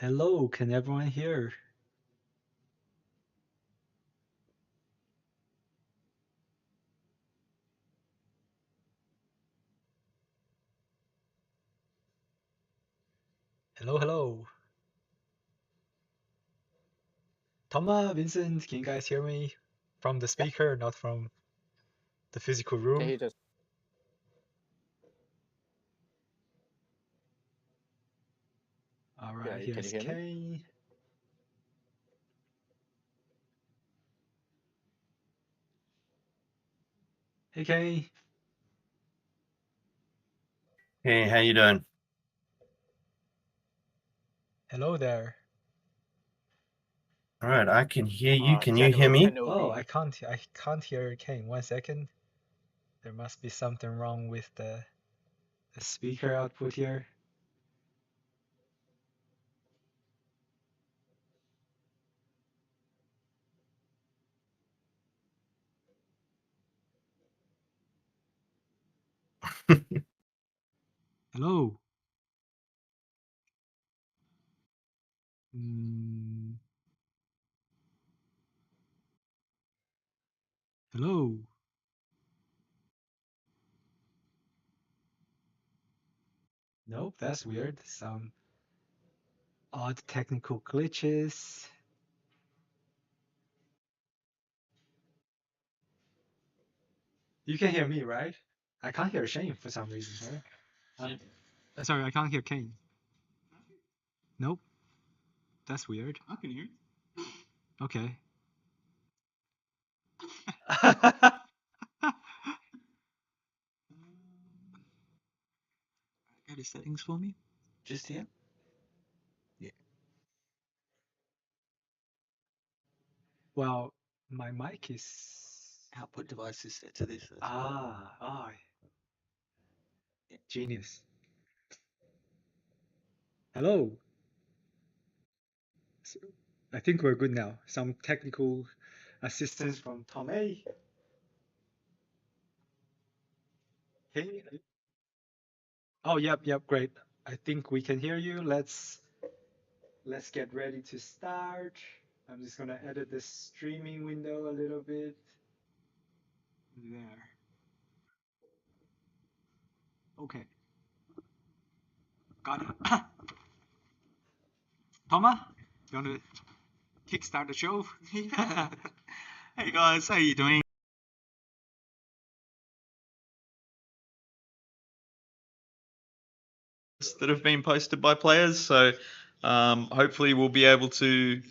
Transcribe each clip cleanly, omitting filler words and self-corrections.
Hello, can everyone hear? Hello, hello. Thomas, Vincent, can you guys hear me from the speaker, not from the physical room? He just All yeah. right, Can you here's hear me? Kane. Hey, Kane. Hey, how you doing? Hello there. All right, I can hear you. Can you hear General me? Oh, NOV. I can't hear Kane. 1 second. There must be something wrong with the speaker output here. Hello. Mm, hello. Nope, that's weird. Some odd technical glitches. You can hear me, right? I can't hear Shane for some reason, right? Sorry, I can't hear Kane. Nope, that's weird. I can hear you. Okay. Got the settings for me? Just here? Yeah. Well, my mic is. Output device is set to this. Ah, genius. Hello. So, I think we're good now. Some technical assistance from Tom A. Hey. Oh, yep, great. I think we can hear you. Let's get ready to start. I'm just gonna edit this streaming window a little bit. There. Okay. Got it. Thomas, you want to kickstart the show? Yeah. Hey guys, how you doing? That have been posted by players, so hopefully we'll be able to.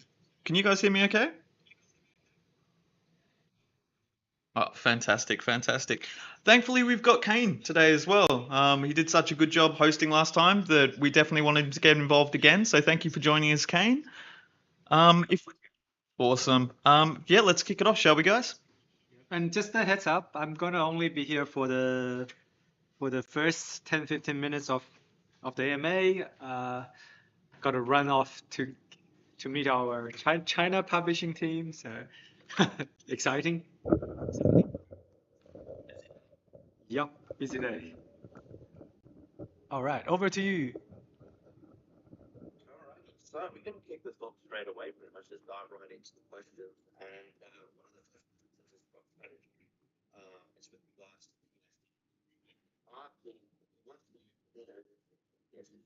Can you guys hear me okay? Oh, fantastic, fantastic. Thankfully, we've got Kane today as well. He did such a good job hosting last time that we definitely wanted him to get involved again. So thank you for joining us, Kane. If awesome. Yeah, let's kick it off, shall we, guys? And just a heads up, I'm gonna only be here for the first 10-15 minutes of the AMA. Gotta run off to meet our China publishing team. So exciting. Yup, busy day. All right, over to you. All right, so we can kick this off straight away. Pretty much just dive right into the questions. And one of the first questions is about strategy. It's with regards to the marketing. Once yes, as you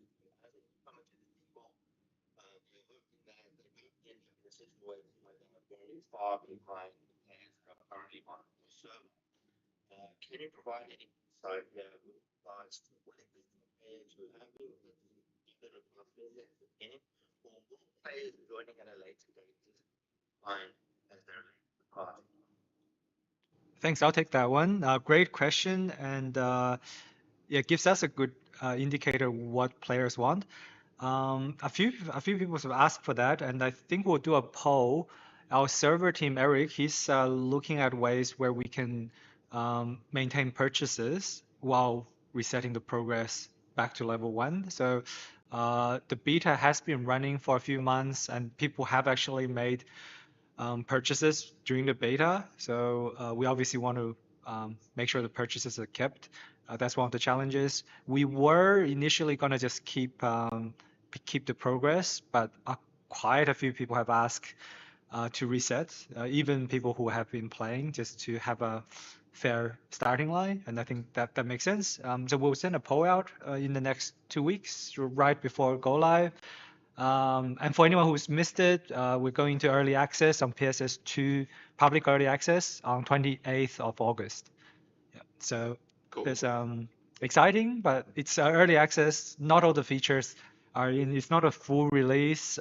come into the default, you're hoping that they won't end up in a situation where they are very far behind the players that are currently on the server. Can you provide any insight here with regards to what existing players who have been given a confidence at the beginning, or will players joining at a later date just find as their party? Thanks, I'll take that one. Great question, and yeah, it gives us a good indicator what players want. A few people have asked for that, and I think we'll do a poll. Our server team, Eric, he's looking at ways where we can maintain purchases while resetting the progress back to level 1. So the beta has been running for a few months, and people have actually made purchases during the beta. So we obviously want to make sure the purchases are kept. That's one of the challenges. We were initially going to just keep keep the progress, but quite a few people have asked to reset, even people who have been playing, just to have a fair starting line, and I think that makes sense. So we'll send a poll out in the next 2 weeks, right before go live. And for anyone who's missed it, we're going to early access on PSS2 public early access on 28th of August. Yeah. So Cool. it's exciting, but it's early access. Not all the features are in. It's not a full release.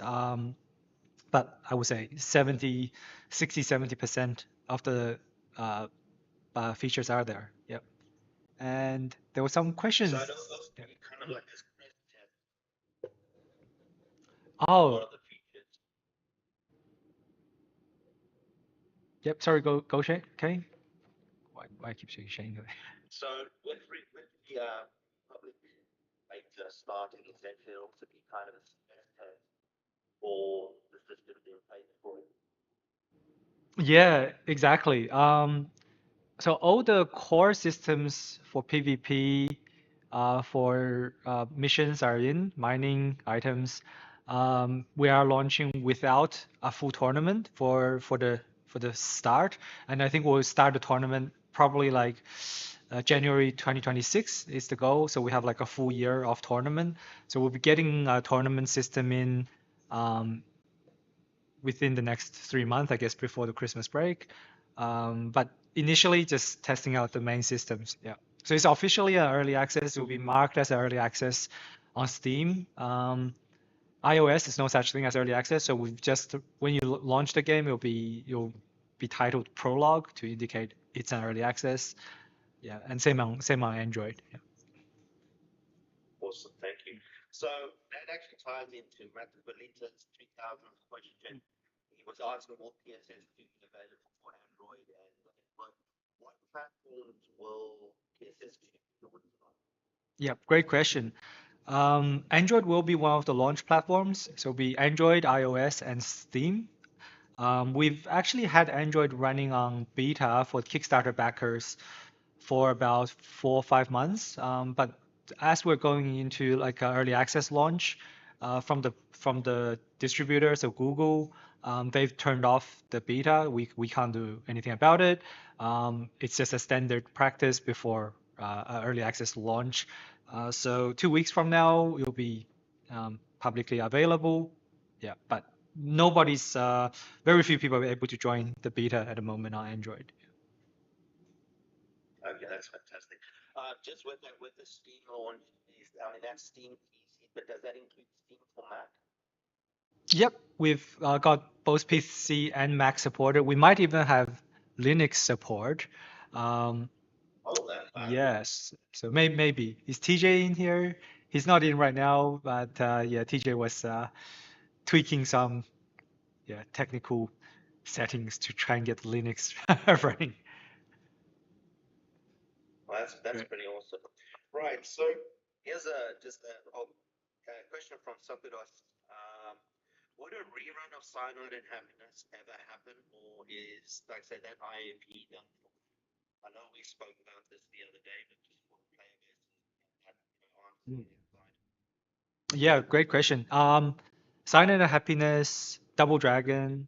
But I would say 70, 60, 70% of the features are there. Yep. And there were some questions. So those kind of like this press test. Oh, What are the features? yep. Sorry, go Shane. Okay. Why I keep saying Shane? So with the public beta starting, essentially, it'll also be kind of a stress test for the system being paid for. Yeah, exactly. So all the core systems for PvP, for missions are in mining items. We are launching without a full tournament for the start, and I think we'll start the tournament probably like January 2026 is the goal. So we have like a full year of tournament. So we'll be getting a tournament system in um, within the next 3 months, I guess, before the Christmas break. But initially, just testing out the main systems. Yeah. So it's officially an early access. It will be marked as early access on Steam. iOS is no such thing as early access. So we've just when you launch the game, you'll be titled Prologue to indicate it's an early access. Yeah, and same on Android. Yeah. Awesome, thank you. So that actually ties into Matt Belita's 3000 question. He was asking what PSS2 is available for Android and what platforms will PSS2 be launched on? Yeah, great question. Android will be one of the launch platforms. So it'll be Android, iOS, and Steam. We've actually had Android running on beta for Kickstarter backers for about 4 or 5 months. But as we're going into like an early access launch from the distributor, so Google, they've turned off the beta. We can't do anything about it. It's just a standard practice before early access launch. So 2 weeks from now, it'll be publicly available. Yeah, but nobody's very few people are able to join the beta at the moment on Android. Okay, that's fantastic. Just with the Steam launch, I mean that's Steam PC, but does that include Steam for Mac? Yep, we've got both PC and Mac supported. We might even have Linux support. Um, Oh, that's fine. yes, so maybe. Is TJ in here? He's not in right now, but yeah, TJ was tweaking some technical settings to try and get Linux running. Well, that's Right. pretty awesome. Right. So here's a question from Sakudos. Would a rerun of Cyanide and Happiness ever happen, or is, like I said, that IAP done for? I know we spoke about this the other day, but just for player bases that aren't inside. Yeah, great question. Sign and Happiness, Double Dragon,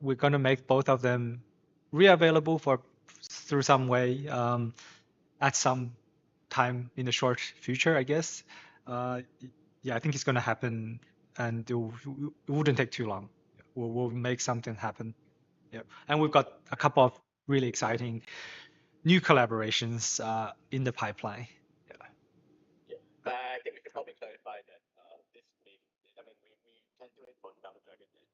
we're gonna make both of them re-available for through some way at some time in the short future, I guess. Yeah, I think it's gonna happen, and it wouldn't take too long. We'll make something happen. Yeah, and we've got a couple of really exciting new collaborations in the pipeline. Yeah. I think we could probably clarify that this may, I mean, we can do it for Double Dragon and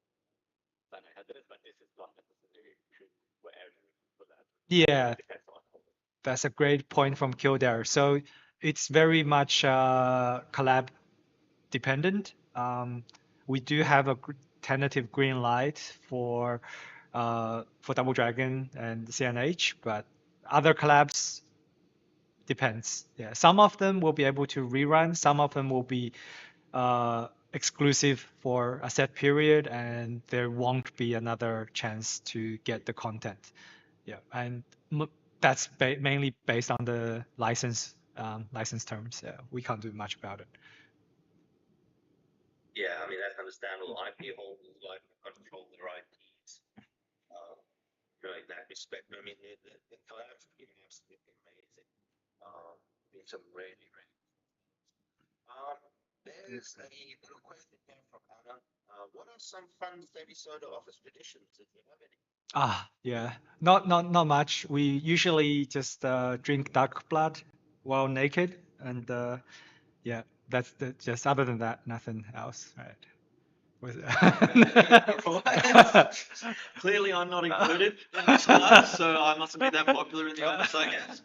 Cyanide Happiness, but this is not necessarily true for every for that. Yeah, It depends on. that's a great point from Kildare. So it's very much collab dependent. We do have a tentative green light for Double Dragon and CNH, but other collabs depends. Yeah, some of them will be able to rerun. Some of them will be exclusive for a set period, and there won't be another chance to get the content. Yeah, and that's mainly based on the license terms. Yeah, we can't do much about it. Yeah, I mean that's understandable. IP holders like to control their IPs. In that respect, I mean the collabs have been absolutely amazing. Been some really, really. There's a little question here from Anna. What are some fun Steady Soda office traditions, if you have any? Yeah, not much. We usually just drink dark blood while naked, and yeah, just other than that, nothing else, right? Was Alright. Clearly, I'm not included in this class, so I mustn't be that popular in the office, I guess.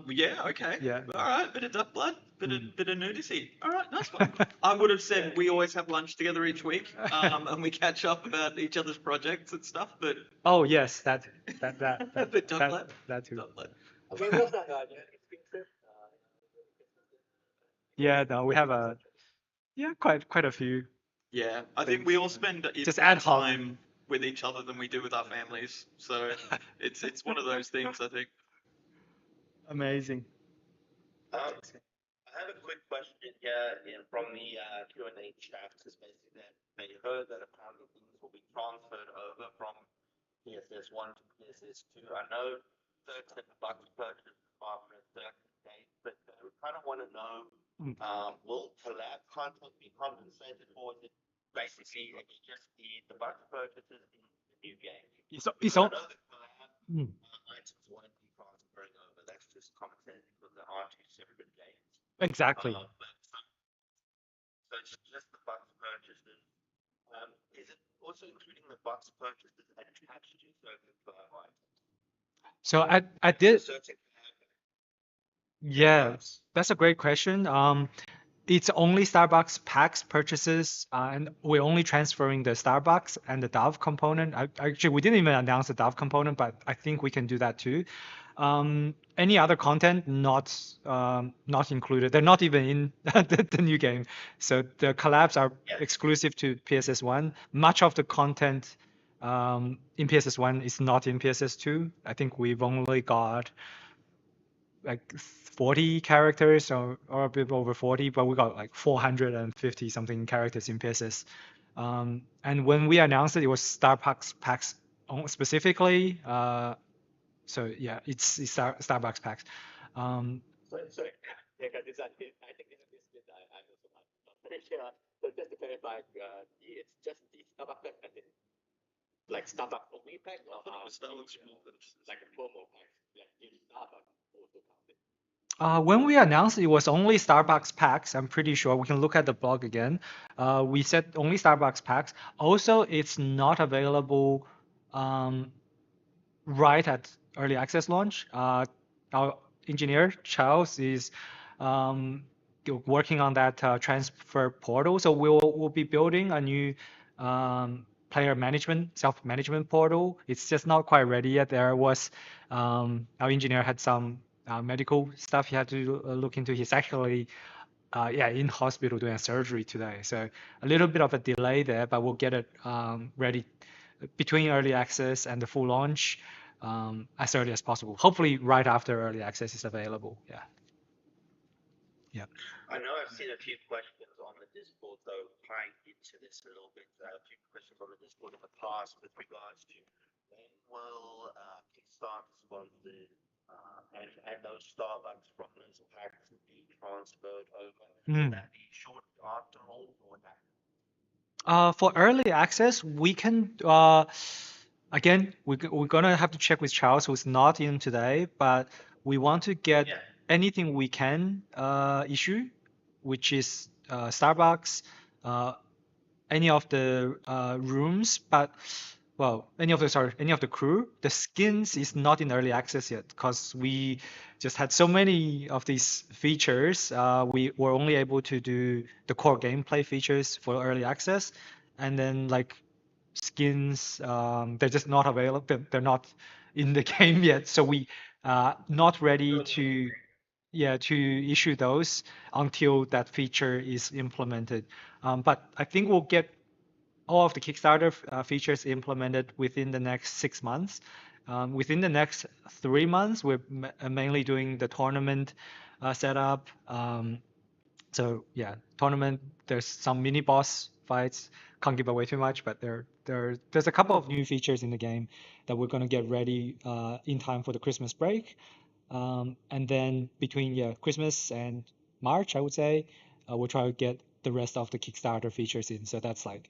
Yeah, okay. Yeah. All right, bit of duck blood, bit of nudity. All right, nice one. Yeah. I would have said we always have lunch together each week, and we catch up about each other's projects and stuff. But Oh yes, that but duck blood, that too. duck blood. I mean, what's that? Spring trip? Yeah, no, we have quite a few. Yeah, I think we all spend Just more ad hoc. time with each other than we do with our families. So it's one of those things, I think. Amazing. I have a quick question here from the Q&A chat. It's basically that they heard that apparently things will be transferred over from PSS1 to PSS2. I know certain bucks purchased after a certain date, but we kind of want to know, will collab content be compensated, or is it basically it's just the bucks purchases in the new game? It's I all. know the collab items won't be transferring over. That's just compensated because there are two separate games. Exactly. So it's just the bucks purchases. Is it also including the bucks purchases attached to certain collab items? So I did. Certain Yeah, collabs. that's a great question. It's only Starbucks packs purchases, and we're only transferring the Starbucks and the Dove component. Actually, we didn't even announce the Dove component, but I think we can do that too. Any other content not included. They're not even in the new game. So the collabs are exclusive to PSS1. Much of the content in PSS1 is not in PSS2. I think we've only got like 40 characters or a bit over 40, but we got like 450 something characters in PSS. And when we announced it, it was Starbucks packs specifically. So yeah, it's Starbucks packs. Sorry. Yeah, this I think this bit I also not very sure. So just to clarify, it's just the Starbucks pack as in like Starbucks only pack, or like a promo pack, like in Starbucks also counted. When we announced it was only Starbucks packs, I'm pretty sure we can look at the blog again. We said only Starbucks packs. Also, it's not available right at early access launch. Our engineer, Charles, is working on that transfer portal. So we'll be building a new player management, self-management portal. It's just not quite ready yet. There was our engineer had some medical stuff he had to look into. He's actually in hospital doing a surgery today. So a little bit of a delay there, but we'll get it ready between early access and the full launch as early as possible. Hopefully right after early access is available. Yeah. Yeah. I know I've seen a few questions on the Discord, though, tying into this a little bit. A few questions on the Discord in the past with regards to when will Kickstarter sponsors and those Starbucks from those packs be transferred over? Will that be shortly after all, or that? For early access, we can again we're gonna have to check with Charles, who's not in today, but we want to get anything we can issue, which is Starbucks, any of the rooms, but well, any of the crew. The skins is not in early access yet because we just had so many of these features. We were only able to do the core gameplay features for early access, and then like skins, they're just not available. They're not in the game yet, so we not ready to issue those until that feature is implemented. But I think we'll get all of the Kickstarter features implemented within the next 6 months. Within the next 3 months, we're mainly doing the tournament setup, So yeah, tournament. There's some mini boss fights. Can't give away too much, but there's a couple of new features in the game that we're gonna get ready in time for the Christmas break. And then between Christmas and March, I would say, we'll try to get the rest of the Kickstarter features in. So that's like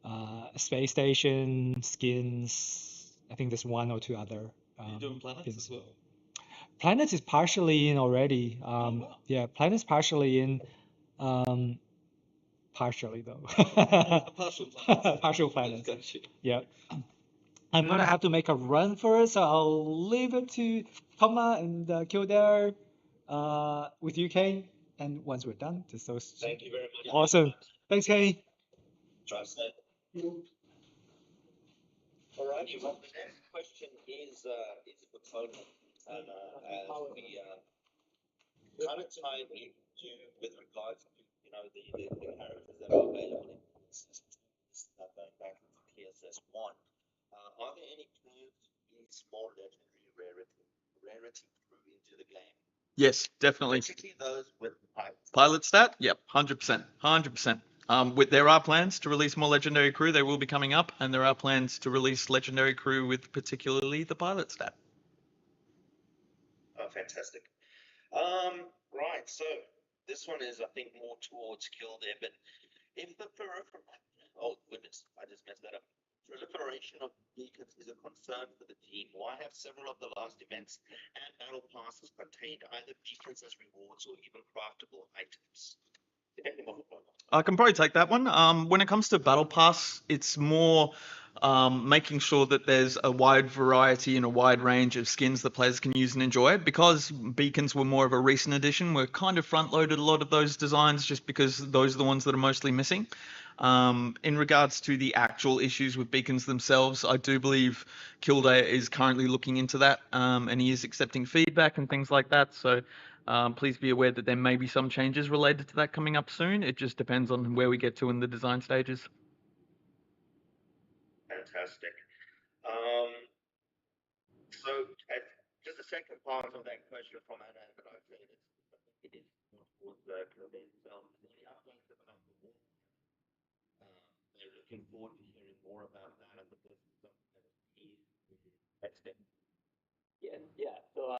a space station, skins. I think there's one or two other. You're doing planets as well. Planets is partially in already. Wow. Yeah, planets partially in. Partially though. Partial planets. Partial planets. Gotcha. Yeah. I'm gonna have to make a run for it, so I'll leave it to Thomas and Kildare with you, Kane. And once we're done, just those. Thank you very much. Awesome. Thanks, Kane. Trust that. All right. Well, the next question is for Tony, and as we kind of tied into with regards to the characters that are available in this going back to PSS1. Are there any plans to release more legendary rarity crew into the game? Yes, definitely. Particularly those with pilots. Pilot stat? Yep, 100%. 100%. There are plans to release more legendary crew. They will be coming up, and there are plans to release legendary crew with particularly the pilot stat. Oh, fantastic. Right. So this one is, I think, more towards Kildare, but if the oh goodness, I just messed that up. Proliferation of beacons is a concern for the team. Why have several of the last events and battle passes contained either beacons as rewards or even craftable items? Depending on the program. I can probably take that one. When it comes to Battle Pass, it's more making sure that there's a wide variety and a wide range of skins that players can use and enjoy. Because beacons were more of a recent addition, we're kind of front-loaded a lot of those designs just because those are the ones that are mostly missing. In regards to the actual issues with beacons themselves, I do believe Kildare is currently looking into that, and he is accepting feedback and things like that. So please be aware that there may be some changes related to that coming up soon. It just depends on where we get to in the design stages. Fantastic. So, just the second part of that question from Anna, but I think it is more towards the Kildare itself. The updates about the war. They're looking forward to hearing more about that and the business of the next step. Yeah. So,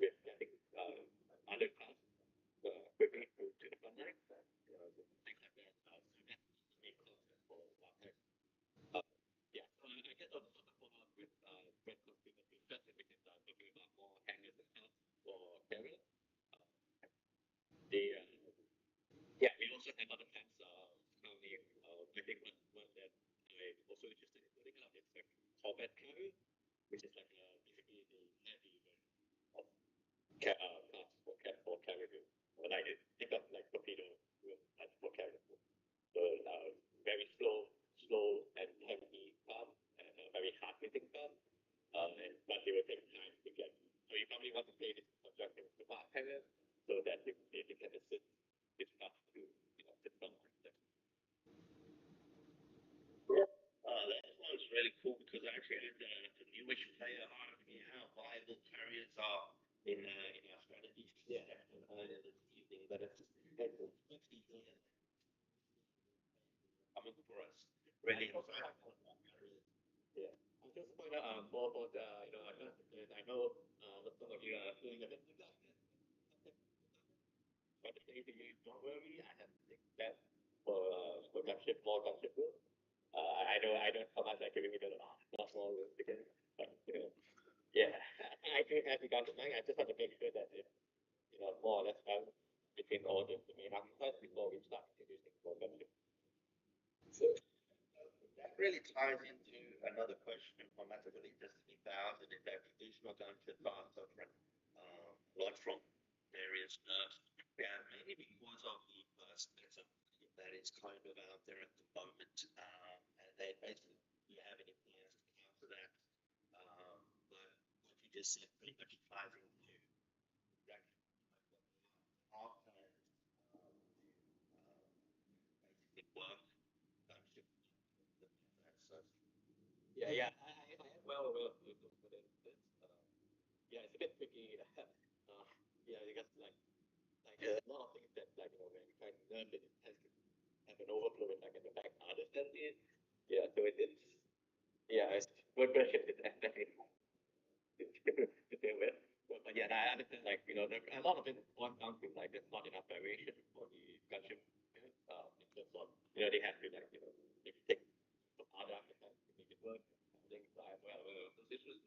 we're getting undercut quickly to the connect. Things like that. So that's the main concept for Latex. Yeah. So I guess on the follow-up with Brett Consumer Feature, which is talking about more hangers and help for carrier. The yeah, we also have other plans. Currently, I think one that I'm also interested in putting up is the combat carrier, which is like basically the heavy of parts for carrier. But I think of like torpedo like for carrier. So very slow and heavy pump and very hard hitting pump. But it will take time to get. So you probably want to play this construction with the bar carrier so that you can assist it's not to sit on that. That one's really cool because actually the newish player asking me how viable carriers are in our strategy session earlier this evening, but it's 50 million coming for us. Really exciting. Yeah. I'll just point out for the I know some of you are doing a bit of that. But the thing is, don't worry, I have that for gunship, more gunship room. I don't how much I can give it a lot more room because, yeah, I do have the gunship thing. I just have to make sure that it, more or less balance between all the main archetypes before we start introducing more gunship. So that really ties into another question from Matabali Destiny 1000 is that traditional gunship there at the moment, and they basically do you have any plans to counter that. But what you just said pretty much ties into exactly our plans basically work. So yeah, I am well aware of it. Yeah, it's a bit tricky. Yeah, you got like a lot of things that when you try to learn it, it has to have an overflow in in the back understand it. Yeah, so it's yeah, it's word pressure is definitely to deal with. But yeah, I understand there, a lot of it boils down to there's not enough variation for the gunship in terms of they have to if you take some other artifacts to make it work, things like those issues.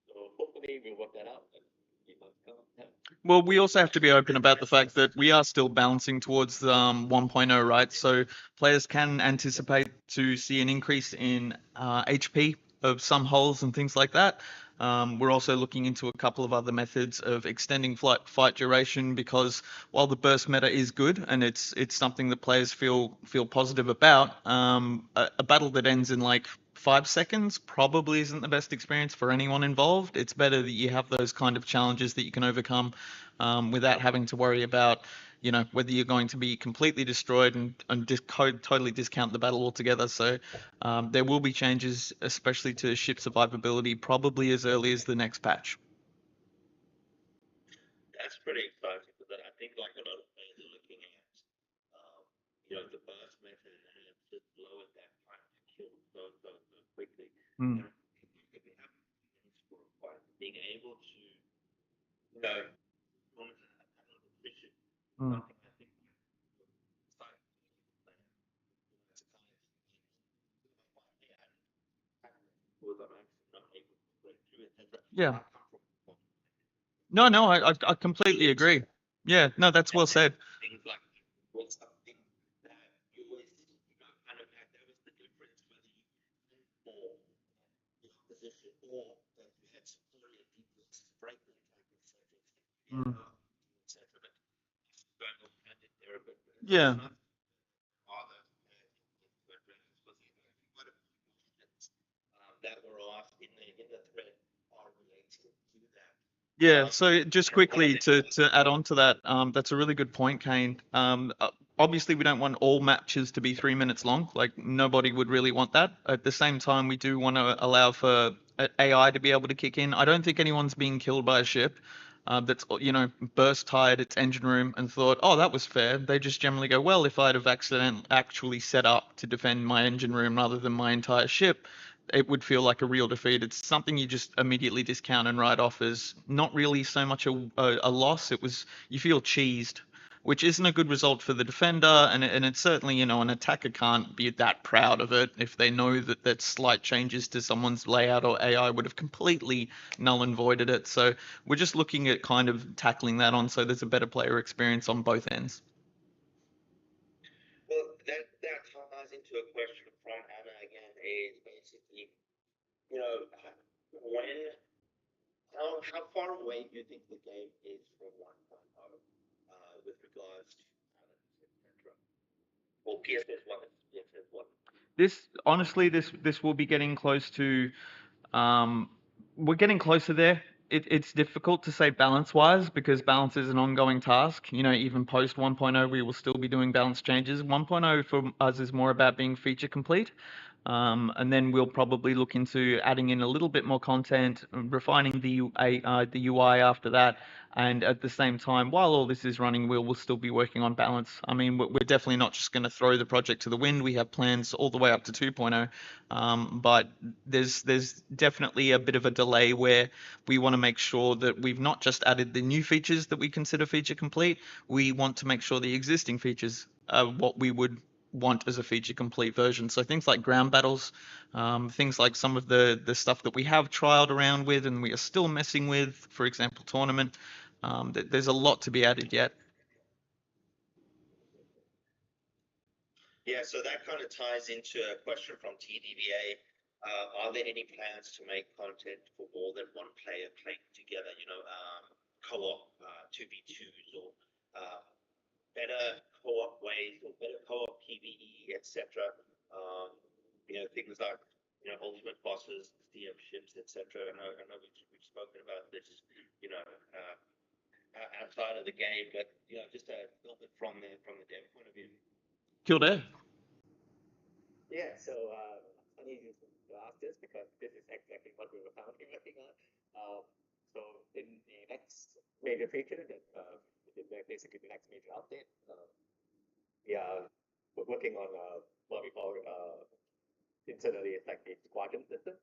So hopefully we'll work that out and keep on coming. Yeah. Well, we also have to be open about the fact that we are still balancing towards 1.0, right? So players can anticipate to see an increase in HP of some hulls and things like that. We're also looking into a couple of other methods of extending fight duration because while the burst meta is good and it's something that players feel positive about, a battle that ends in like 5 seconds probably isn't the best experience for anyone involved. It's better that you have those kind of challenges that you can overcome without having to worry about, whether you're going to be completely destroyed and totally discount the battle altogether. So there will be changes, especially to ship survivability, probably as early as the next patch. That's pretty exciting because I think a lot of players are looking at the burst method and just lowered that time to kill so quickly. Mm. And if we have for quite being able to monitor that kind of efficient, Mm. something I think starting to plan as a kind was I'm actually not able to break through, etc. Yeah. Come from No, I completely agree. Yeah, no, that's well said. things like was something that you always kind of had. That was the difference whether you went for the opposition or that you had superior defense fragment type of subjects, Mm. etc. But going off tangent there a bit. Yeah. Other was quite a few questions that were asked in the thread are related to that. Yeah, so just quickly to add on to that, that's a really good point, Kane. Obviously, we don't want all matches to be 3 minutes long. Like, nobody would really want that. At the same time, we do want to allow for AI to be able to kick in. I don't think anyone's being killed by a ship that's, burst tired its engine room and thought, oh, that was fair. They just generally go, well, if I'd have actually set up to defend my engine room rather than my entire ship, it would feel like a real defeat. It's something you just immediately discount and write off as not really so much a loss. You feel cheesed, which isn't a good result for the defender, and it's certainly, an attacker can't be that proud of it if they know that slight changes to someone's layout or AI would have completely null and voided it. So we're just looking at kind of tackling that on so there's a better player experience on both ends. Well, that ties into a question from Anna again. Is basically, when how far away do you think the game is from 1.0 with regards to etc. Or PSS1 and PSS1? This will be getting close to. We're getting closer there. It's difficult to say balance-wise because balance is an ongoing task. Even post 1.0, we will still be doing balance changes. 1.0 for us is more about being feature complete. And then we'll probably look into adding in a little bit more content, refining the UI after that, and at the same time, while all this is running, we'll still be working on balance. I mean, we're definitely not just going to throw the project to the wind. We have plans all the way up to 2.0, but there's definitely a bit of a delay where we want to make sure that we've not just added the new features that we consider feature complete. We want to make sure the existing features are what we would want as a feature complete version. So things like ground battles, things like some of the stuff that we have trialed around with and we are still messing with, for example, tournament. There's a lot to be added yet. Yeah, so that kind of ties into a question from TDVA. Are there any plans to make content for more than one player playing together? Co-op 2v2s or better co-op ways or better co-op PvE, etc. etc. Things like ultimate bosses, DM ships, etc. I know we've spoken about this, outside of the game, but just a little bit from the dev point of view. Kildare. Yeah, so funny you ask this because this is exactly what we were currently working on. So in the next major feature, basically the next major update, we are working on what we call internally it's like the squadron system,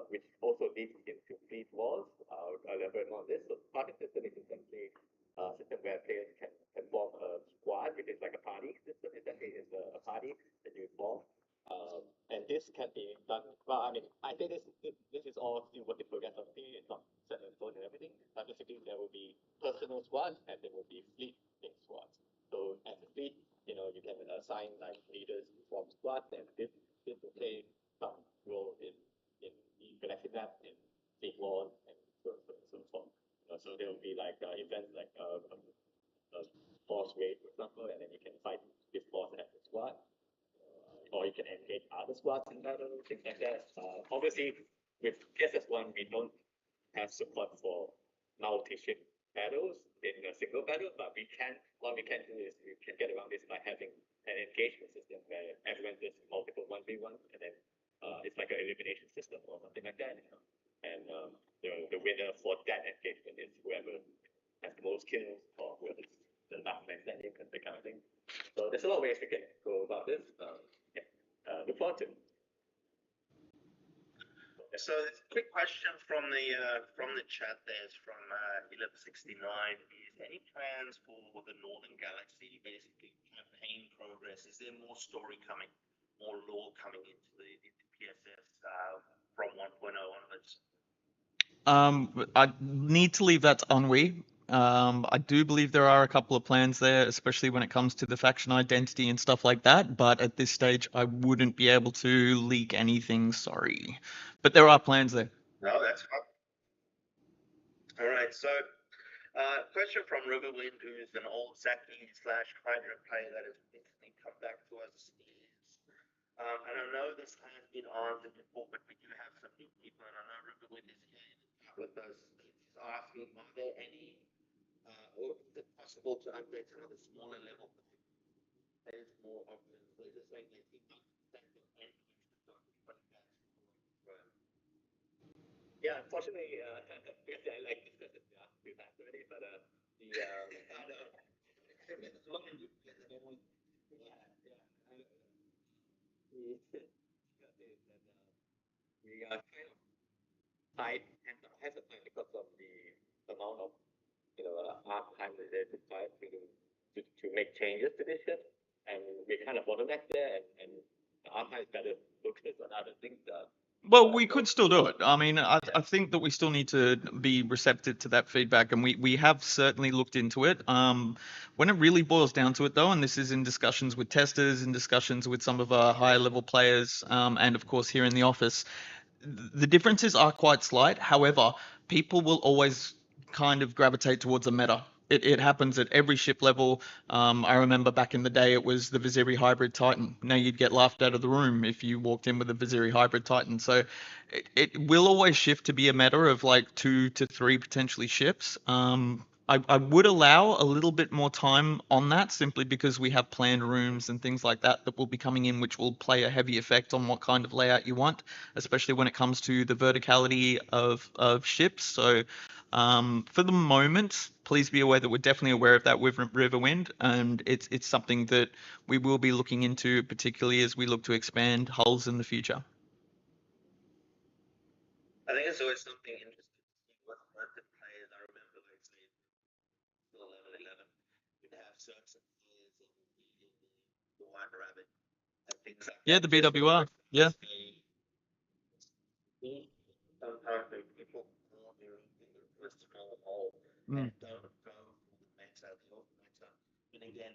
which also leads into fleet wars. I'll elaborate more on this. So squadron system is essentially a system where players can form a squad, which is like a party system. Essentially, it's a party that you form. And this can be done. Well, I mean, I think this is all still work in progress. Obviously, it's not set in stone and everything. But basically, there will be personal squads and there will be fleet-based squads. So as a fleet, you can assign like leaders from squads, and this will play some role in connecting that in fleet wars and so forth. So there will be like events like a boss raid, for example, and then you can fight this boss as a squad, or you can engage other squads in battle, things like that. Obviously, with PSS1, we don't have support for multi-ship battles in a single battle, but what we can do is we can get around this by having an engagement system where everyone does multiple 1v1, and then it's like an elimination system or something like that. And the winner for that engagement is whoever has the most kills or whoever's the last man standing, that kind of thing. So there's a lot of ways we can go about this. Look forward to it. So there's a quick question from the chat. There's from 1169. Is any plans for the Northern Galaxy, basically campaign progress? Is there more story coming, more lore coming into PSS from 1.0 onwards? I need to leave that to Ennui. I do believe there are a couple of plans there, especially when it comes to the faction identity and stuff like that. But at this stage, I wouldn't be able to leak anything. Sorry, but there are plans there. No, that's fine. All right. So, question from Riverwind, who's an old Zaki/Hydra player that has recently come back to us, is, and I know this has been answered before, but we do have some new people, and I know Riverwind is here in the chat with us. He's asking, are there any, or is it possible to upgrade some of the smaller level players more often? So is this like they think that the end should start putting that right? Yeah, unfortunately, because I like discussed it a few times already, but we are kind of tight and hesitant because of the amount of art time that is required to make changes to this ship, and we kind of bottleneck there, and the art time is better focused on other things. Well, we could still do it. I mean, I think that we still need to be receptive to that feedback, and we have certainly looked into it. When it really boils down to it, though, and this is in discussions with testers, in discussions with some of our higher level players, and of course here in the office, the differences are quite slight. However, people will always kind of gravitate towards a meta. It happens at every ship level. I remember back in the day, it was the Viziri Hybrid Titan. Now you'd get laughed out of the room if you walked in with a Viziri Hybrid Titan. So it will always shift to be a meta of like 2 to 3 potentially ships. I would allow a little bit more time on that simply because we have planned rooms and things like that that will be coming in, which will play a heavy effect on what kind of layout you want, especially when it comes to the verticality of ships. So for the moment, please be aware that we're definitely aware of that with Riverwind, and it's something that we will be looking into, particularly as we look to expand hulls in the future. I think it's always something interesting to see what the players. I remember, like, say, still 11, we'd have certain players in the White Rabbit and things like Yeah, that. the BWR. Yeah. Sometimes people more in the small hole and don't go for the meta, the old meta. And again,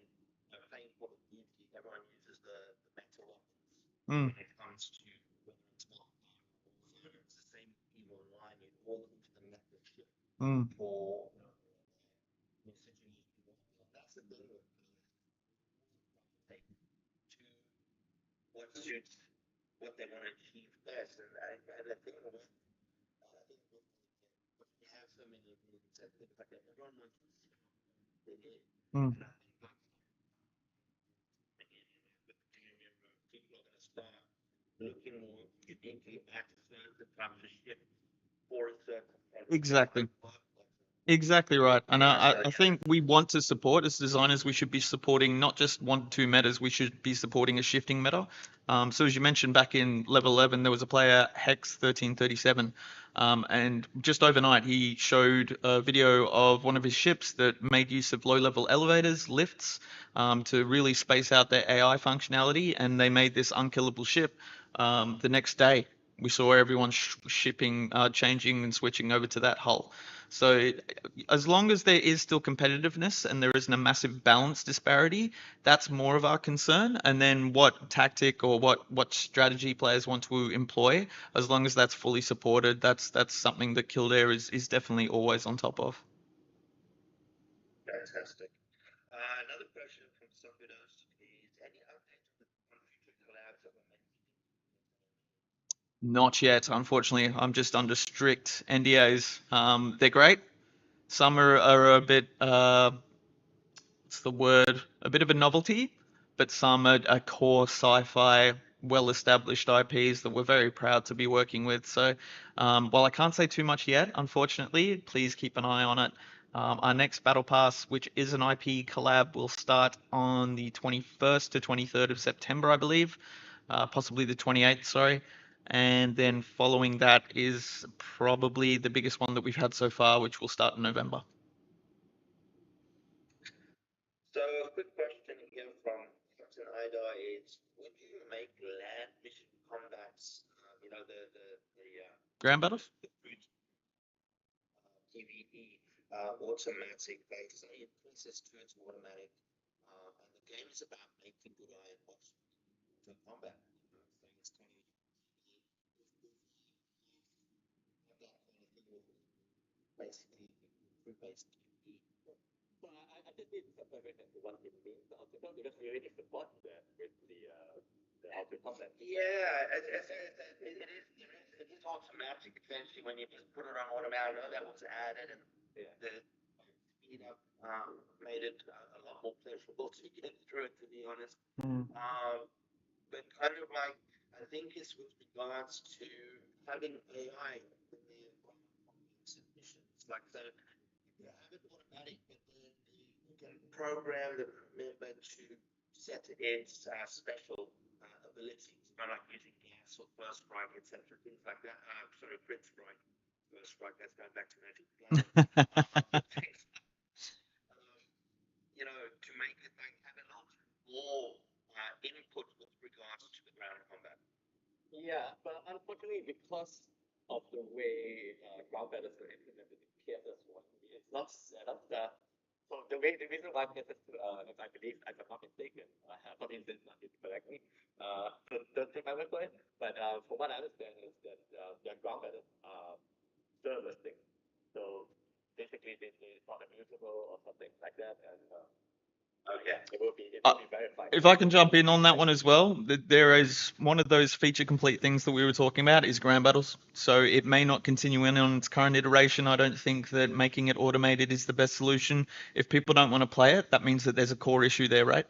playing for the beauty, everyone uses the meta weapons when it comes to whether it's not it's the same people online, you all into the meta ship for messaging. That's the thing with take two what suits what they want to achieve best. And the thing with I think when you have so many opinions that like everyone wants to see they did. Mm. And I think with the junior people are going to start looking more uniquely at certain types of ship for a certain Exactly. Exactly right. And I think we want to support, as designers, we should be supporting not just 1 to 2 metas, we should be supporting a shifting meta. So as you mentioned, back in level 11, there was a player, Hex 1337, and just overnight he showed a video of one of his ships that made use of low-level elevators, lifts, to really space out their AI functionality, and they made this unkillable ship. The next day, we saw everyone shipping, changing and switching over to that hull. So as long as there is still competitiveness and there isn't a massive balance disparity, that's more of our concern. And then what tactic or what strategy players want to employ, as long as that's fully supported, that's something that Kildare is definitely always on top of. Fantastic. Another question from Sopidos is any updates on future collabs that were mentioned? Not yet, unfortunately. I'm just under strict NDAs. They're great. Some are a bit, what's the word? A bit of a novelty, but some are core sci-fi, well-established IPs that we're very proud to be working with. So while I can't say too much yet, unfortunately, please keep an eye on it. Our next Battle Pass, which is an IP collab, will start on the 21st to 23rd of September, I believe, possibly the 28th, sorry. And then following that is probably the biggest one that we've had so far, which will start in November. So a quick question here from Captain Ida is: would you make land mission combats? Ground battles? The food PvE automatic based. So it increases to its automatic, and the game is about making good iron boss to combat. Things kind of that kind of thing with basically food-based PvE. So I just need to separate into one thing means also because we already support with the auto combat. Yeah, it is automatic essentially when you just put it on automatic. That was added and the speed up made it a lot more pleasurable to get through it, to be honest. But kind of like I think it's with regards to having AI in the submissions, like so you have it automatic, but then you can program the member to set its special abilities, kind of like using gas or first strike, etc. Things like that. Sorry, crit strike, first strike. That's going back to Magic. To make it like have a lot more input with regards to the ground combat. Yeah, but unfortunately, because of the way ground battles were implemented in PSS1, it's not set up that. So the reason why PSS2, I believe, if I'm not mistaken, not instance, not correctly, don't take my word for it, but from what I understand is that their ground battles are serverless things. So basically, it's not immutable or something like that, and Okay. it will be verified. If I can jump in on that one as well, there is one of those feature complete things that we were talking about is ground battles. So it may not continue in on its current iteration. I don't think that making it automated is the best solution. If people don't want to play it, that means that there's a core issue there, right?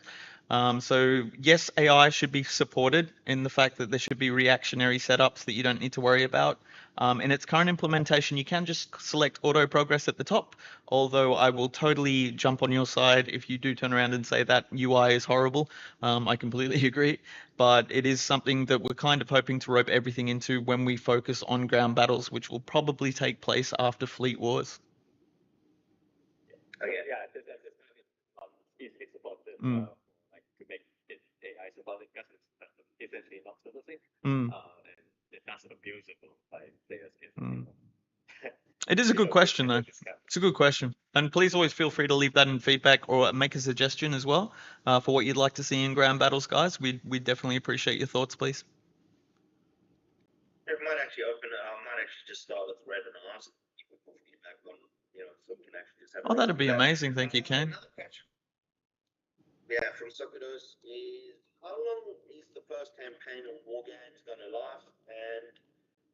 So yes, AI should be supported in the fact that there should be reactionary setups that you don't need to worry about. In its current implementation, you can just select auto progress at the top, although I will totally jump on your side if you do turn around and say that UI is horrible. I completely agree, but it is something that we're kind of hoping to rope everything into when we focus on ground battles, which will probably take place after Fleet Wars. Okay, yeah, that's easily supported, like to make it AI supported because it's essentially not servicing, and it's not abusable by players. It is a good question, though. It's a good question. And please always feel free to leave that in feedback or make a suggestion as well for what you'd like to see in ground battles, guys. We'd definitely appreciate your thoughts, please. It might actually open it. I might actually just start a thread and ask people for feedback on, so we can actually just have. Oh, that'd be amazing. Thank you, Kane. Another question. Yeah, from Sopidos is how long is the first campaign of War Games going to last? And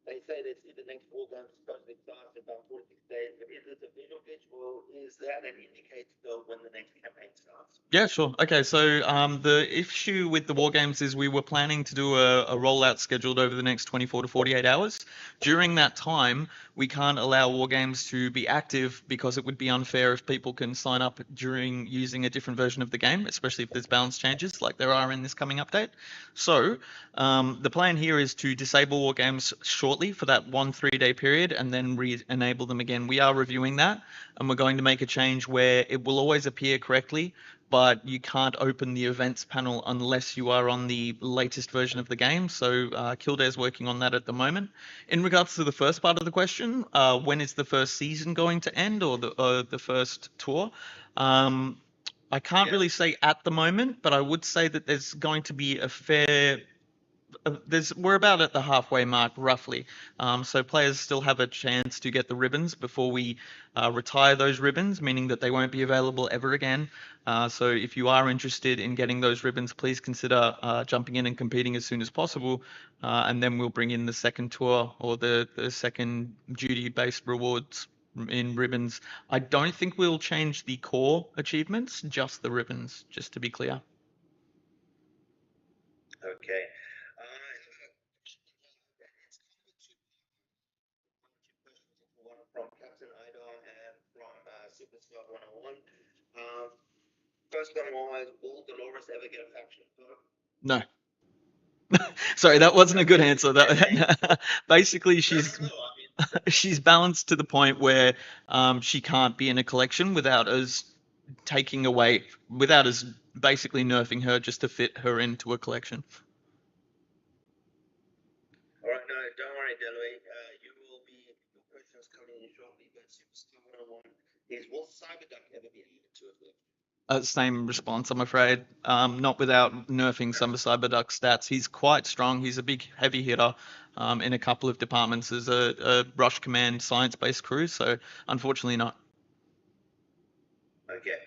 they say that the next War Games supposedly starts in about 46 days. But is it a visual glitch, or is that an indicator of when the next campaign starts? Yeah, sure. Okay, so the issue with the war games is we were planning to do a rollout scheduled over the next 24 to 48 hours. During that time, we can't allow war games to be active because it would be unfair if people can sign up during using a different version of the game, especially if there's balance changes like there are in this coming update. So the plan here is to disable war games shortly for that 3-day period and then re-enable them again. We are reviewing that, and we're going to make a change where it will always appear correctly, but you can't open the events panel unless you are on the latest version of the game. So Kildare's working on that at the moment. In regards to the first part of the question, when is the first season going to end, or the first tour? I can't really say at the moment, but I would say that there's going to be a fair we're about at the halfway mark roughly, so players still have a chance to get the ribbons before we retire those ribbons, meaning that they won't be available ever again. So if you are interested in getting those ribbons, please consider jumping in and competing as soon as possible, and then we'll bring in the second tour or the second duty-based rewards in ribbons. I don't think we'll change the core achievements, just the ribbons, just to be clear. Okay. One from Captain Idol and from Superstar 101. First one was, will Dolores ever get a faction photo? No. Sorry, that wasn't a good answer. Basically, she's balanced to the point where she can't be in a collection without us basically nerfing her just to fit her into a collection. All right, no, don't worry, Deloy. Your question's coming in shortly, but Superstar 101 is, will Cyberduck ever be added to a collection? Same response, I'm afraid. Not without nerfing some of Cyberduck's stats. He's quite strong. He's a big heavy hitter in a couple of departments as a Rush Command science-based crew, so unfortunately not. Okay.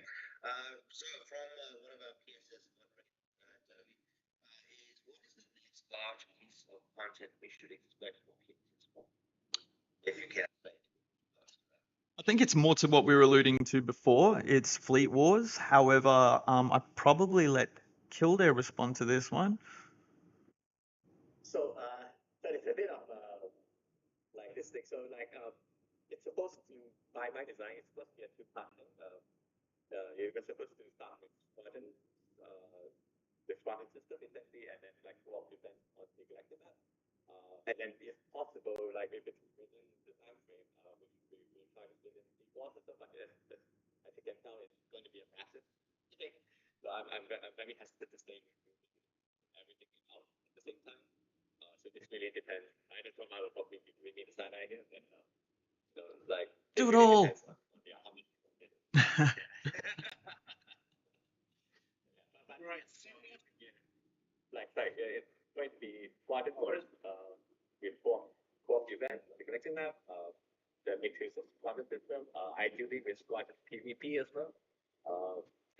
So from one of our PSS, is what is the next large piece of content we should expect from PSS? If you can say. I think it's more to what we were alluding to before. It's Fleet Wars. However, I probably let Kildare respond to this one. So that is a bit of like this thing. So like it's supposed to, by design, it's supposed to be a two-part thing. You're supposed to start with the Spartan system essentially, and then like co-op defense on neglected that. And then if possible, like if it's within the time frame, we try to fit in the war system, but as I can tell, it's going to be a massive thing. So I'm very hesitant to say everything out at the same time. So this really depends. I know Tom will probably be with me the side idea, but so like Do it all. Like it's going to be Squadron Wars with co-op event, the connection map, the matrix of Squadron system, ideally with Squadron PvP as well.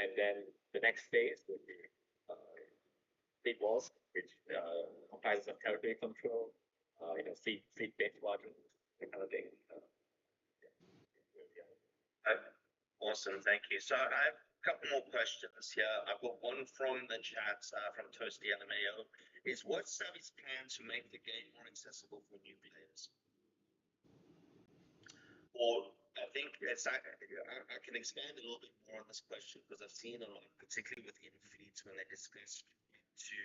And then the next phase would be Fleet Wars, which comprises of territory control, fleet-based squadrons, that kind of thing. Awesome, thank you. So I have a couple more questions here. I've got one from the chat from Toasty LMAO. Is what's Savvy's plan to make the game more accessible for new players? Or I think I can expand a little bit more on this question because I've seen a lot, particularly within fleets, when they discuss to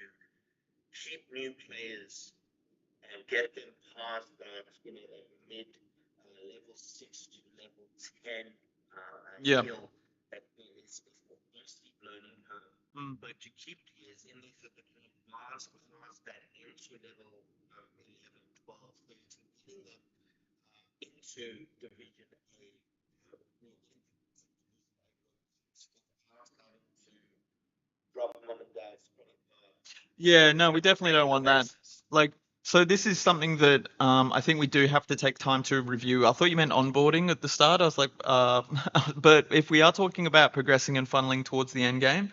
keep new players and get them past that, mid level 6 to level 10 skill that is mostly learning her. But to keep players in there so that they advance past that entry level 11, 12, 13, getting them into Division A. Drop mom and dad's credit card. Yeah, no, we definitely don't want that. Like, so this is something that I think we do have to take time to review. I thought you meant onboarding at the start. I was like, but if we are talking about progressing and funneling towards the end game,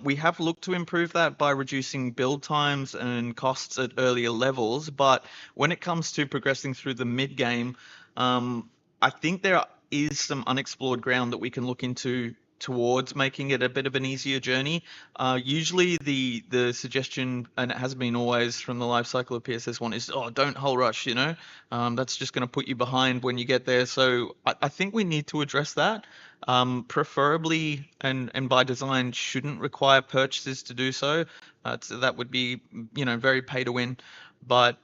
We have looked to improve that by reducing build times and costs at earlier levels, but when it comes to progressing through the mid game, I think there is some unexplored ground that we can look into towards making it a bit of an easier journey. Usually the suggestion, and it has been always from the life cycle of PSS1, is, oh, don't hull rush, you know, that's just going to put you behind when you get there. So I think we need to address that. Preferably, and by design, shouldn't require purchases to do so. So that would be, you know, very pay to win. But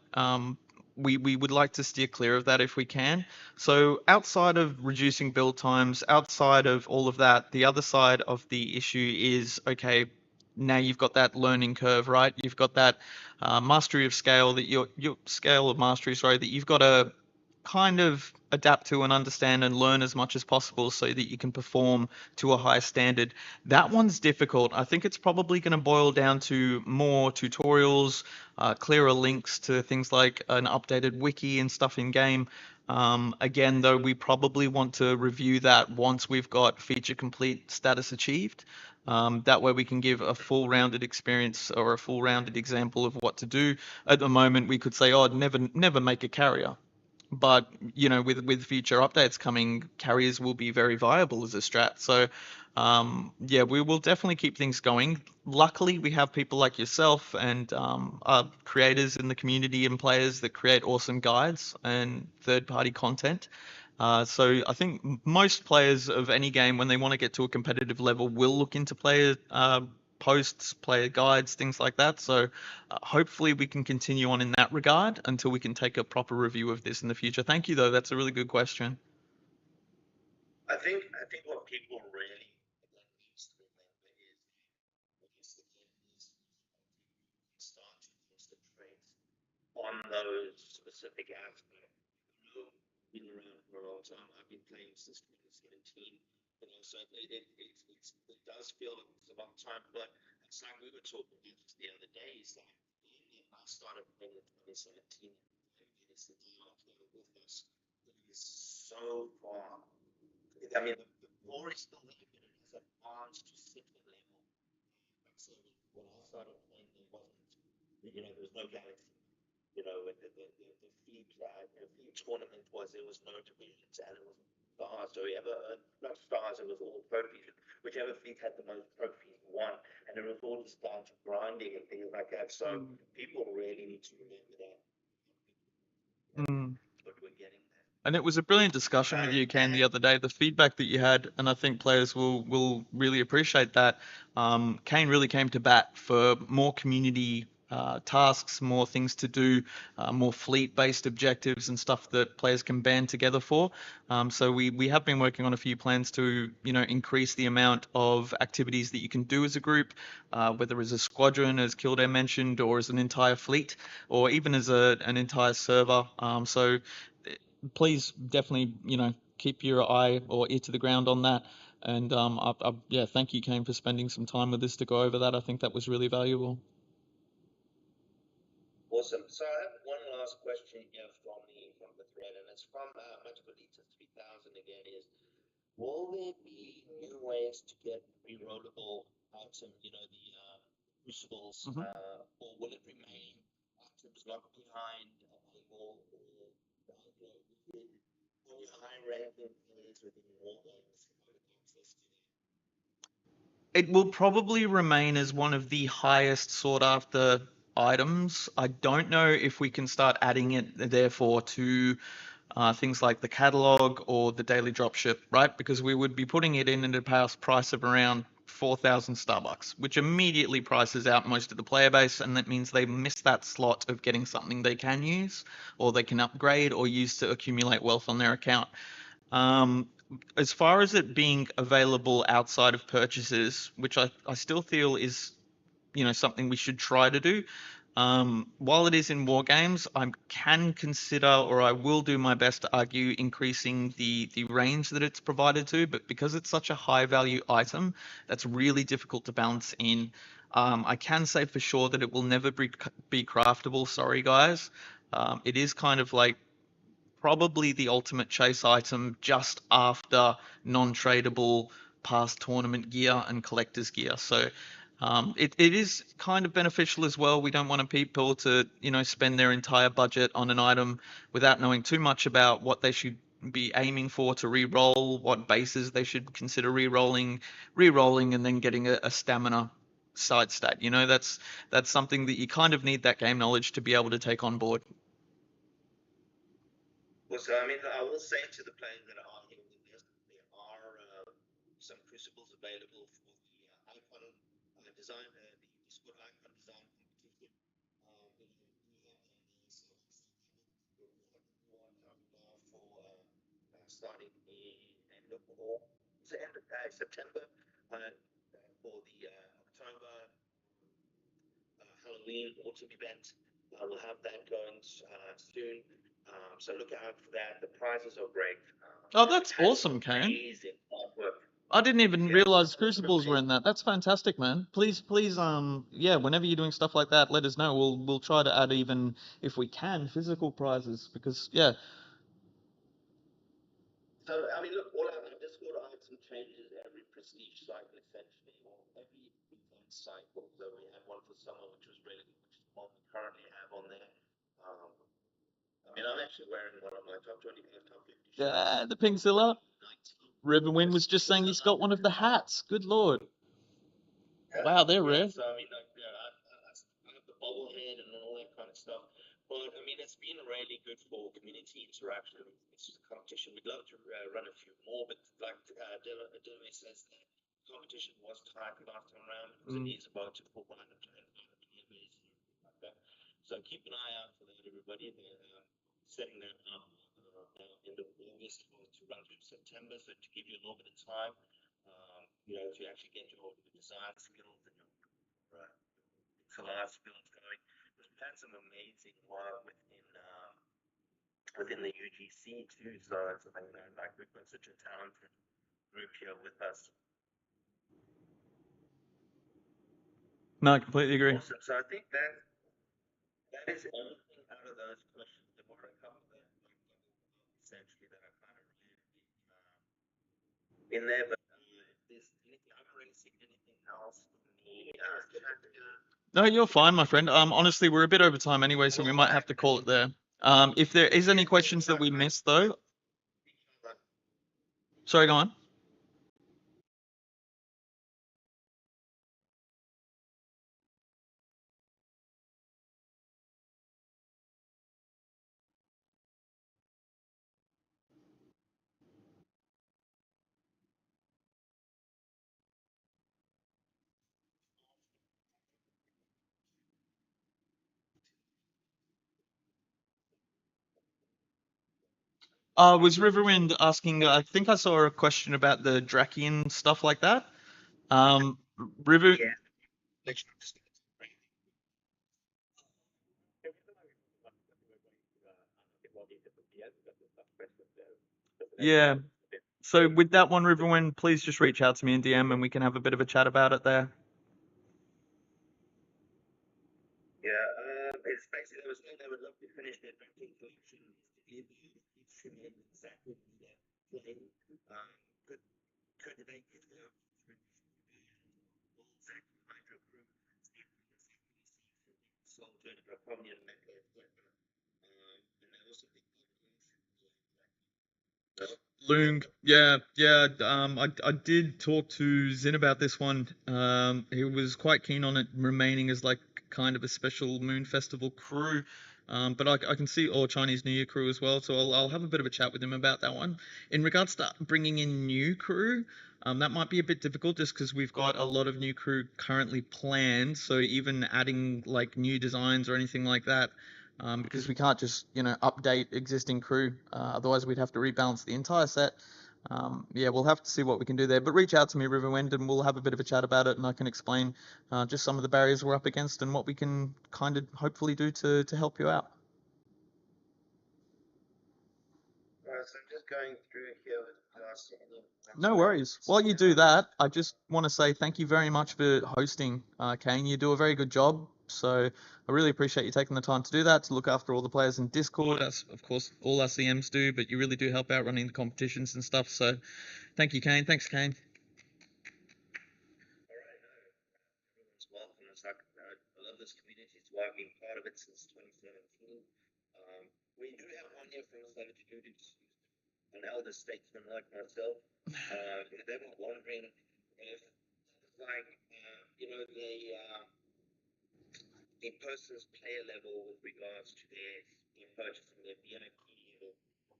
we would like to steer clear of that if we can. So outside of reducing build times, outside of all of that, the other side of the issue is, okay, now you've got that learning curve, right? You've got that mastery of scale, that your scale of mastery, sorry, that you've got to kind of adapt to and understand and learn as much as possible so that you can perform to a high standard. That one's difficult. I think it's probably going to boil down to more tutorials, clearer links to things like an updated wiki and stuff in game. Again, though, we probably want to review that once we've got feature complete status achieved. That way we can give a full rounded experience or a full rounded example of what to do. At the moment, we could say, oh, never make a carrier. But you know, with future updates coming, carriers will be very viable as a strat. So yeah, we will definitely keep things going. Luckily, we have people like yourself and creators in the community and players that create awesome guides and third-party content. So I think most players of any game, when they want to get to a competitive level, will look into player posts, player guides, things like that. So hopefully we can continue on in that regard until we can take a proper review of this in the future. Thank you, though. That's a really good question. I think what people really needs to remember is start to concentrate on those specific aspects. You know, been around for a long time. I've been playing since 2017. You know, so it does feel like it's a long time, but it's like we were talking about just the other day. It's like I started playing in 2017. And it's the dialogue with us. It is so far. I mean, the lore is still there, but it has advanced to second level. So when I started playing, there wasn't, you know, there was no galaxy. You know, the fleet, fleet tournament was, there was no divisions, and it was stars. So whoever earned, not stars, it was all trophies. Whichever fleet had the most trophies won, and it was all just down to grinding and things like that. So people really need to remember that. Mm. But we're getting there. And it was a brilliant discussion with you, Ken, the other day. The feedback that you had, and I think players will really appreciate that. Kane really came to bat for more community tasks, more things to do, more fleet-based objectives and stuff that players can band together for. So we have been working on a few plans to, you know, increase the amount of activities that you can do as a group, whether as a squadron, as Kildare mentioned, or as an entire fleet, or even as an entire server. So please definitely, you know, keep your eye or ear to the ground on that. And yeah, thank you, Kane, for spending some time with us to go over that. I think that was really valuable. Awesome. So I have one last question here from the thread, and it's from Multipolita 3000 again. Is, will there be new ways to get rerollable items? You know, the crucibles, or will it remain items locked behind a paywall, or only high-ranking players within war games have access to them? It will probably remain as one of the highest sought after items. I don't know if we can start adding it, therefore, to things like the catalog or the daily dropship, right? Because we would be putting it in at a price of around 4,000 Starbucks, which immediately prices out most of the player base, and that means they miss that slot of getting something they can use, or they can upgrade, or use to accumulate wealth on their account. As far as it being available outside of purchases, which I still feel is, you know, something we should try to do. While it is in war games, I can consider, or I will do my best to argue, increasing the range that it's provided to. But because it's such a high value item, that's really difficult to balance in. I can say for sure that it will never be craftable. Sorry, guys. It is kind of like probably the ultimate chase item just after non-tradable past tournament gear and collector's gear. So it is kind of beneficial as well. We don't want people to, spend their entire budget on an item without knowing too much about what they should be aiming for to re-roll, what bases they should consider re-rolling, and then getting a stamina side stat. That's something that you kind of need that game knowledge to be able to take on board. Well, so I mean, I will say to the players that are here with this, there are some crucibles available for the icon design, the Discord icon design competition. We have for starting in end of September for the October Halloween autumn event. We'll have that going soon. So look out for that. The prizes are great. Oh, that's awesome, Kane. Amazing artwork. I didn't even realize Crucibles were in that. That's fantastic, man. Please, yeah, whenever you're doing stuff like that, let us know. We'll try to add, even if we can, physical prizes, because yeah. So I mean, look, all our Discord item changes every prestige cycle, essentially, or every event cycle. So we had one for summer, which was really good, which is what we currently have on there. I mean, I'm actually wearing one of my top 25, top 50 shirts. Yeah, the Pinkzilla. Riverwind was just saying he's got one of the hats. Good lord. Wow, they're rare. So I mean, like, I have the bobblehead and all that kind of stuff. But I mean, it's been really good for community interaction. It's just a competition. We'd love to run a few more, but like Dillaway says, the competition was tight last time around because it is about to put one under and like that. So keep an eye out for that, everybody. They're setting that up end of August to run through September. So to give you a little bit of time, to actually get your design skills and your collage skills going. We've had some amazing work within the UGC too. So it's like we've got such a talented group here with us. No, I completely agree. Awesome. So I think that is everything out of those questions that were covered. Essentially, that I kind of in there, but if there's anything, I haven't really seen anything else in the chat. No, you're fine, my friend. Honestly, we're a bit over time anyway, so we might have to call it there. If there is any questions that we missed, though. Sorry, go on. Was Riverwind asking? I think I saw a question about the Drakian stuff like that. River. Yeah. Yeah. So with that one, Riverwind, please just reach out to me in DM and we can have a bit of a chat about it there. Yeah, it's basically they were saying they would love to finish their banking collection exactly playing. Could they get Hydro Crew sold to a Draconian Mecca, and they also think Loong, yeah. I did talk to Zin about this one. He was quite keen on it remaining as like kind of a special Moon Festival crew. But I can see all Chinese New Year crew as well, so I'll have a bit of a chat with him about that one. In regards to bringing in new crew, that might be a bit difficult just because we've got a lot of new crew currently planned. So even adding like new designs or anything like that, because we can't just update existing crew, otherwise we'd have to rebalance the entire set. Yeah, we'll have to see what we can do there, but reach out to me, Riverwind, and we'll have a bit of a chat about it, and I can explain just some of the barriers we're up against and what we can kind of hopefully do to help you out. So I'm just going through here with no worries. While you do that, I just want to say thank you very much for hosting, Kane. You do a very good job. So I really appreciate you taking the time to do that, to look after all the players in Discord, as of course all our CMs do, but you really do help out running the competitions and stuff. So thank you, Kane. Thanks, Kane. why I've been part of it since 2017. We do have one year from Slavic Duties, an elder statesman like myself. They were wondering if, like, the person's player level with regards to their purchasing their VIP level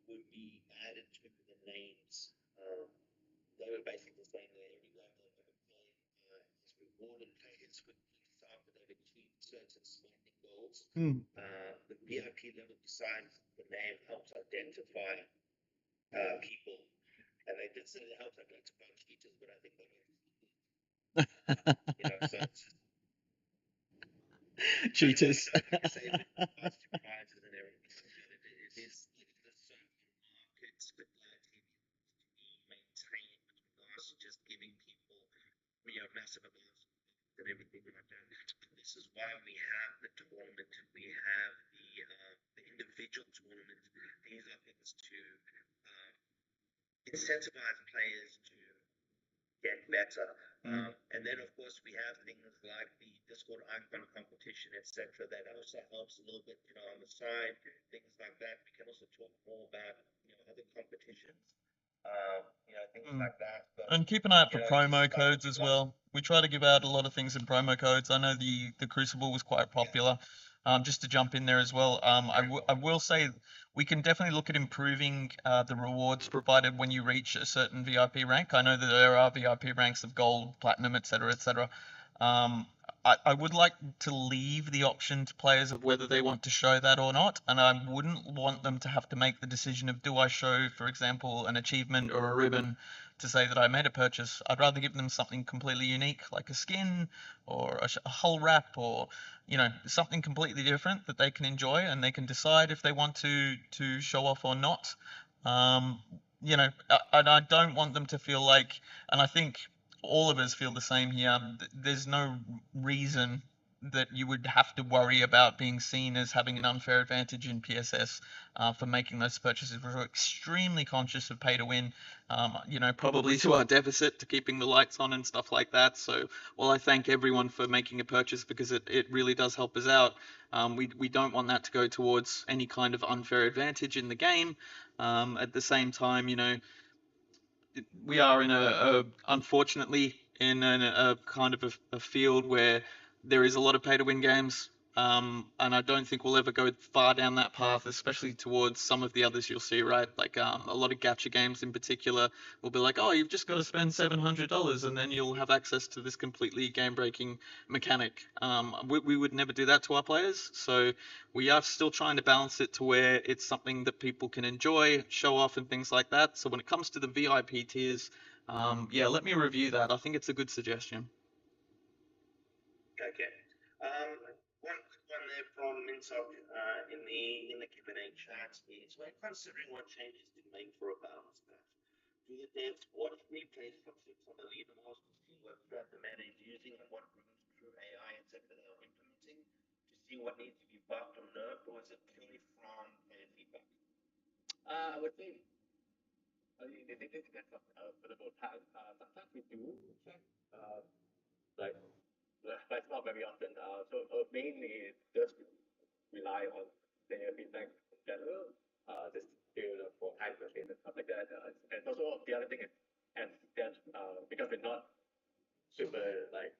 would be added to the names. They were basically saying that every game they've ever played has rewarded players with gifts after they've achieved certain smashing goals. The VIP level, besides the name, helps identify people, and they did say it helps identify cheaters, but I think they mean so it's cheaters. Like I say, with regards to prizes and everything like that, it is the certain markets with live TV maintained with regards to just giving people massive amounts and everything like that. This is why we have the tournament, we have the individual tournament. These are things to incentivize players to get better. And then, of course, we have things like the Discord icon competition, etc. That also helps a little bit, on the side, things like that. We can also talk more about, other competitions, things like that. But, and keep an eye out for promo codes as well. We try to give out a lot of things in promo codes. I know the Crucible was quite popular. Just to jump in there as well, I will say we can definitely look at improving the rewards provided when you reach a certain VIP rank. I know that there are VIP ranks of gold, platinum, etc., etc. I would like to leave the option to players of whether they want to show that or not, and I wouldn't want them to have to make the decision of, do I show, for example, an achievement or a ribbon to say that I made a purchase. I'd rather give them something completely unique, like a skin or a hull wrap, or something completely different that they can enjoy, and they can decide if they want to show off or not. And I don't want them to feel like, and I think all of us feel the same here, there's no reason that you would have to worry about being seen as having an unfair advantage in PSS for making those purchases. We're extremely conscious of pay to win, probably to our deficit to keeping the lights on and stuff like that. So while I thank everyone for making a purchase, because it really does help us out, we don't want that to go towards any kind of unfair advantage in the game. At the same time, we are in unfortunately in a kind of a field where there is a lot of pay to win games, and I don't think we'll ever go far down that path, especially towards some of the others you'll see, right? Like a lot of gacha games in particular will be like, oh, you've just got to spend $700 and then you'll have access to this completely game breaking mechanic. We would never do that to our players, so we are still trying to balance it to where it's something that people can enjoy, show off, and things like that. So when it comes to the VIP tiers, yeah, let me review that. I think it's a good suggestion. Okay. One quick one there from Minsock in the Q&A chat is, when considering what changes to make for a balance patch, do the devs watch replays from six on the leaderboards to see what strat the meta is using and what runes, true AI, etc. they are implementing to see what needs to be buffed or nerfed, or is it purely from player feedback? I would say it depends on for the both times. Sometimes we do check, like, but it's not very often. So mainly it just rely on player feedback in general. Just for time constraints and stuff like that. And also the other thing is, and that because we're not super like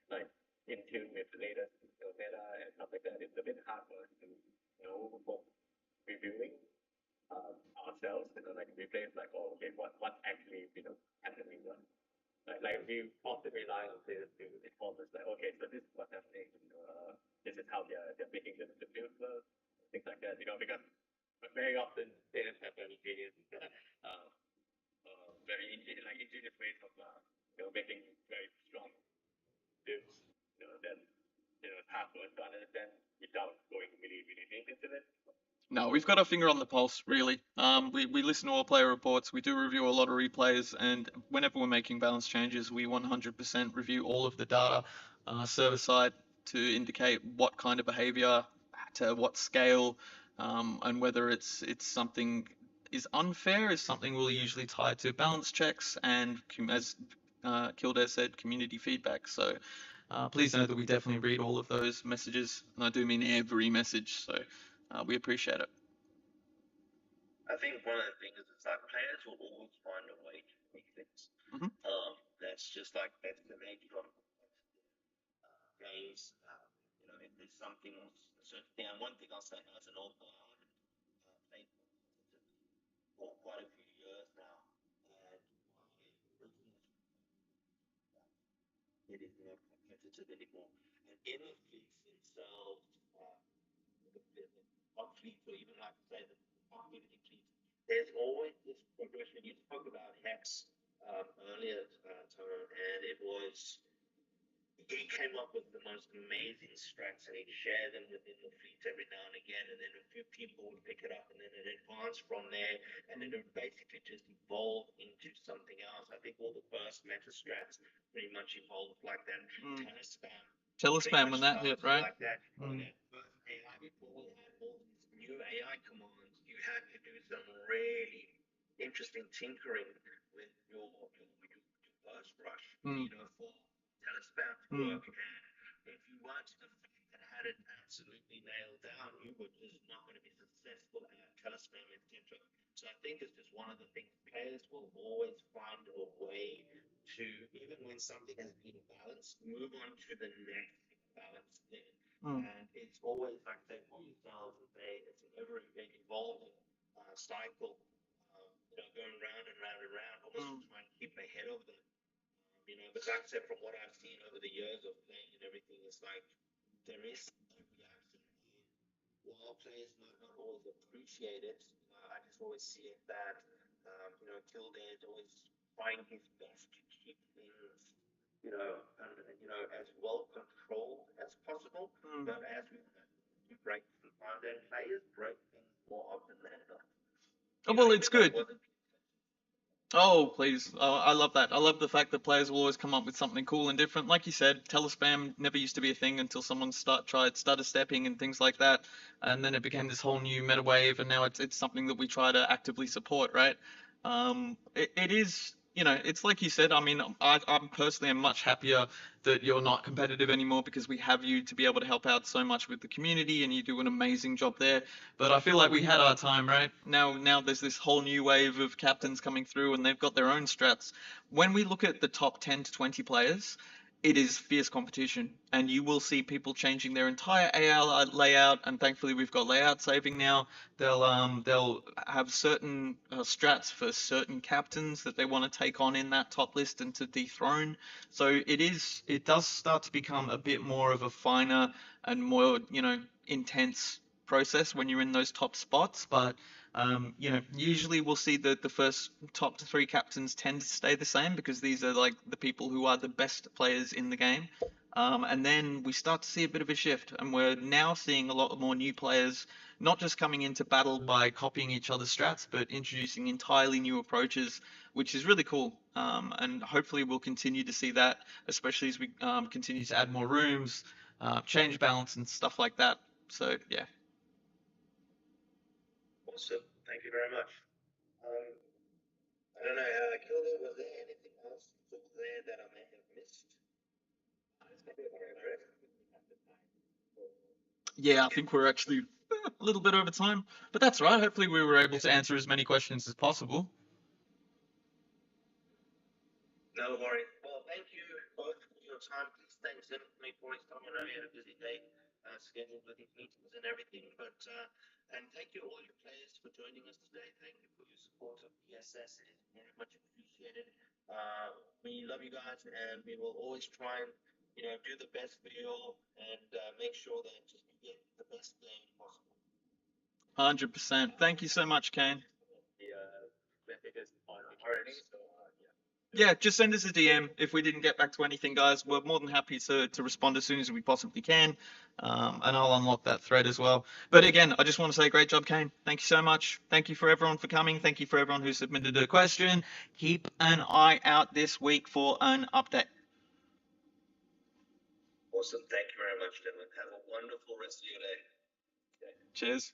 like in tune with the latest meta and stuff like that, it's a bit hard for us to know for reviewing ourselves. Like replays like, oh, okay, what actually happening. Like we often rely on players to inform us, like, okay, so this is what's happening. This is how they're making the build, things like that. Because very often players have very genius, very ingenious ways of making very strong builds. Then it's hard for us to understand without going really deep into it. No, we've got our finger on the pulse, really. We listen to all player reports. We do review a lot of replays, and whenever we're making balance changes, we 100% review all of the data server side to indicate what kind of behavior, to what scale, and whether it's something is unfair is something we'll usually tie to balance checks and, as Kildare said, community feedback. So please know that we definitely read all of those messages, and I do mean every message. So we appreciate it. I think one of the things is like players will always find a way to make things. Mhm. That's just like that's the nature of games. If there's something, a certain thing. And one thing I'll say as an old guy, I've played for quite a few years now, and it is not competitive anymore. And in the fleets themselves, top fleets, or even like say the community fleets, there's always this progression. You spoke about Hex earlier, Tom, and it was he came up with the most amazing strats and he'd share them within the fleet every now and again, and then a few people would pick it up and then it advanced from there, and then it would basically just evolve into something else. I think all the first meta strats pretty much evolved like that. Telespam when that hit, right? Like that. First AI, before we had all these new AI commands, you had to do some really interesting tinkering with your burst rush, for telespam to work. And if you weren't the fleet that had it absolutely nailed down, you were just not going to be successful at telespam, etc. So I think it's just one of the things players will always find a way to, even when something has been balanced, move on to the next balanced thing. And it's always like say for yourselves, it's an ever evolving cycle, going round and round and round, almost trying to keep ahead of them. But like I said, from what I've seen over the years of playing and everything, it's like there is a reaction. While players might not always appreciate it, I just always see it that, Kildare is always trying his best to keep things, as well controlled as possible. But as we break sometimes, and players break things more often than not. Well, it's good. Oh, please. I love that. I love the fact that players will always come up with something cool and different. Like you said, telespam never used to be a thing until someone tried stutter stepping and things like that. And then it became this whole new meta wave, and now it's something that we try to actively support, right? It is, it's like you said. I mean, I'm personally am much happier that you're not competitive anymore because we have you to be able to help out so much with the community, and you do an amazing job there. But I feel like we had our time, right? Now there's this whole new wave of captains coming through, and they've got their own strats. When we look at the top 10 to 20 players, it is fierce competition, and you will see people changing their entire AL layout. And thankfully, we've got layout saving now. They'll have certain strats for certain captains that they want to take on in that top list and to dethrone. So it does start to become a bit more of a finer and more intense process when you're in those top spots. But usually we'll see that the first top three captains tend to stay the same because these are like the people who are the best players in the game. And then we start to see a bit of a shift, and we're now seeing a lot more new players, not just coming into battle by copying each other's strats, but introducing entirely new approaches, which is really cool. And hopefully we'll continue to see that, especially as we continue to add more rooms, change balance and stuff like that. So yeah. Awesome. Thank you very much. I don't know, Kilda, was there anything else there that I may have missed? Yeah, I think we're actually a little bit over time, but that's right. Hopefully we were able to answer as many questions as possible. No worries. Well, thank you both for your time. Please thanks me for his time. I know you had a busy day scheduled with his meetings and everything, but and thank you all your players for joining us today. Thank you for your support of PSS. It is very much appreciated. We love you guys, and we will always try and do the best for you all and make sure that just you get the best game possible. 100%. Thank you so much, Kane. Yeah, just send us a DM if we didn't get back to anything, guys. We're more than happy to respond as soon as we possibly can, and I'll unlock that thread as well. But again, I just want to say great job, Kane. Thank you so much. Thank you for everyone for coming. Thank you for everyone who submitted a question. Keep an eye out this week for an update. Awesome. Thank you very much, gentlemen. Have a wonderful rest of your day. Cheers.